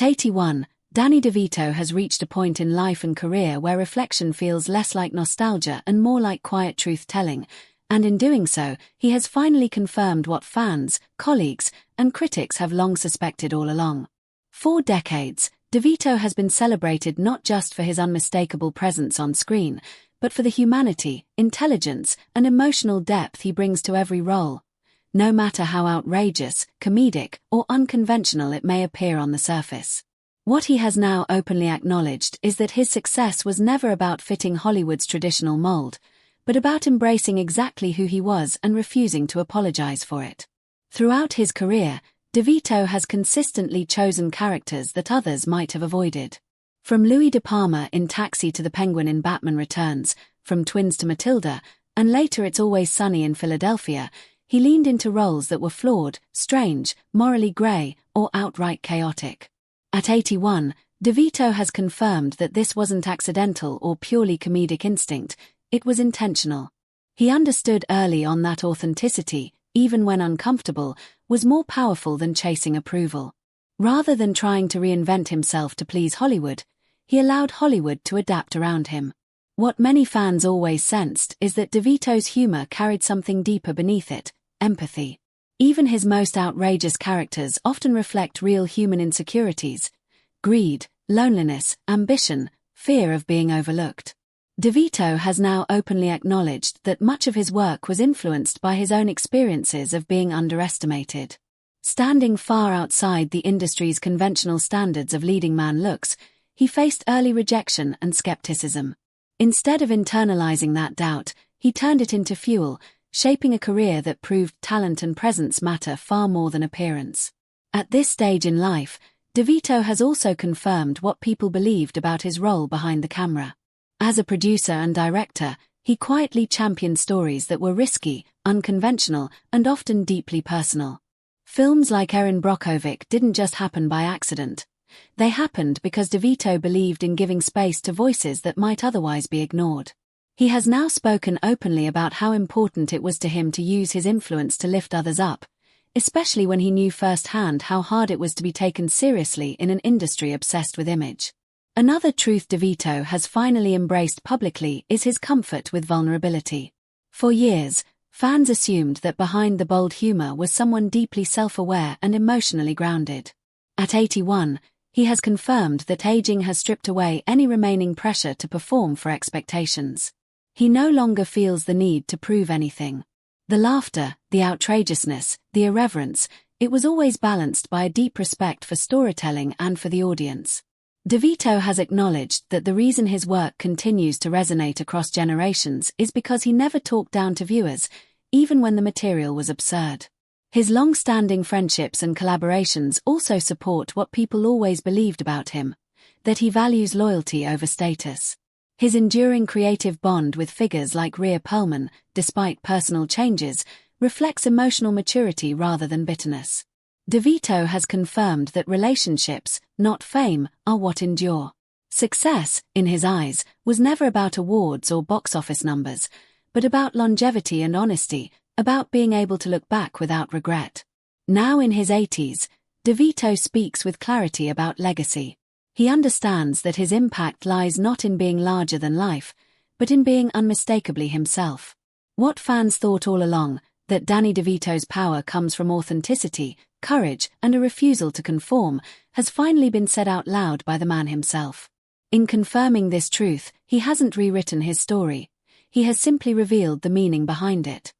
At 81, Danny DeVito has reached a point in life and career where reflection feels less like nostalgia and more like quiet truth-telling, and in doing so, he has finally confirmed what fans, colleagues, and critics have long suspected all along. For decades, DeVito has been celebrated not just for his unmistakable presence on screen, but for the humanity, intelligence, and emotional depth he brings to every role, no matter how outrageous, comedic, or unconventional it may appear on the surface. What he has now openly acknowledged is that his success was never about fitting Hollywood's traditional mold, but about embracing exactly who he was and refusing to apologize for it. Throughout his career, DeVito has consistently chosen characters that others might have avoided. From Louis De Palma in Taxi to the Penguin in Batman Returns, from Twins to Matilda, and later It's Always Sunny in Philadelphia, he leaned into roles that were flawed, strange, morally grey, or outright chaotic. At 81, DeVito has confirmed that this wasn't accidental or purely comedic instinct, it was intentional. He understood early on that authenticity, even when uncomfortable, was more powerful than chasing approval. Rather than trying to reinvent himself to please Hollywood, he allowed Hollywood to adapt around him. What many fans always sensed is that DeVito's humor carried something deeper beneath it: empathy. Even his most outrageous characters often reflect real human insecurities: greed, loneliness, ambition, fear of being overlooked. DeVito has now openly acknowledged that much of his work was influenced by his own experiences of being underestimated. Standing far outside the industry's conventional standards of leading man looks, he faced early rejection and skepticism. Instead of internalizing that doubt, he turned it into fuel, shaping a career that proved talent and presence matter far more than appearance. At this stage in life, DeVito has also confirmed what people believed about his role behind the camera. As a producer and director, he quietly championed stories that were risky, unconventional, and often deeply personal. Films like Erin Brockovich didn't just happen by accident. They happened because DeVito believed in giving space to voices that might otherwise be ignored. He has now spoken openly about how important it was to him to use his influence to lift others up, especially when he knew firsthand how hard it was to be taken seriously in an industry obsessed with image. Another truth DeVito has finally embraced publicly is his comfort with vulnerability. For years, fans assumed that behind the bold humor was someone deeply self-aware and emotionally grounded. At 81, he has confirmed that aging has stripped away any remaining pressure to perform for expectations. He no longer feels the need to prove anything. The laughter, the outrageousness, the irreverence, it was always balanced by a deep respect for storytelling and for the audience. DeVito has acknowledged that the reason his work continues to resonate across generations is because he never talked down to viewers, even when the material was absurd. His long-standing friendships and collaborations also support what people always believed about him, that he values loyalty over status. His enduring creative bond with figures like Rhea Perlman, despite personal changes, reflects emotional maturity rather than bitterness. DeVito has confirmed that relationships, not fame, are what endure. Success, in his eyes, was never about awards or box office numbers, but about longevity and honesty, about being able to look back without regret. Now in his 80s, DeVito speaks with clarity about legacy. He understands that his impact lies not in being larger than life, but in being unmistakably himself. What fans thought all along, that Danny DeVito's power comes from authenticity, courage, and a refusal to conform, has finally been said out loud by the man himself. In confirming this truth, he hasn't rewritten his story. He has simply revealed the meaning behind it.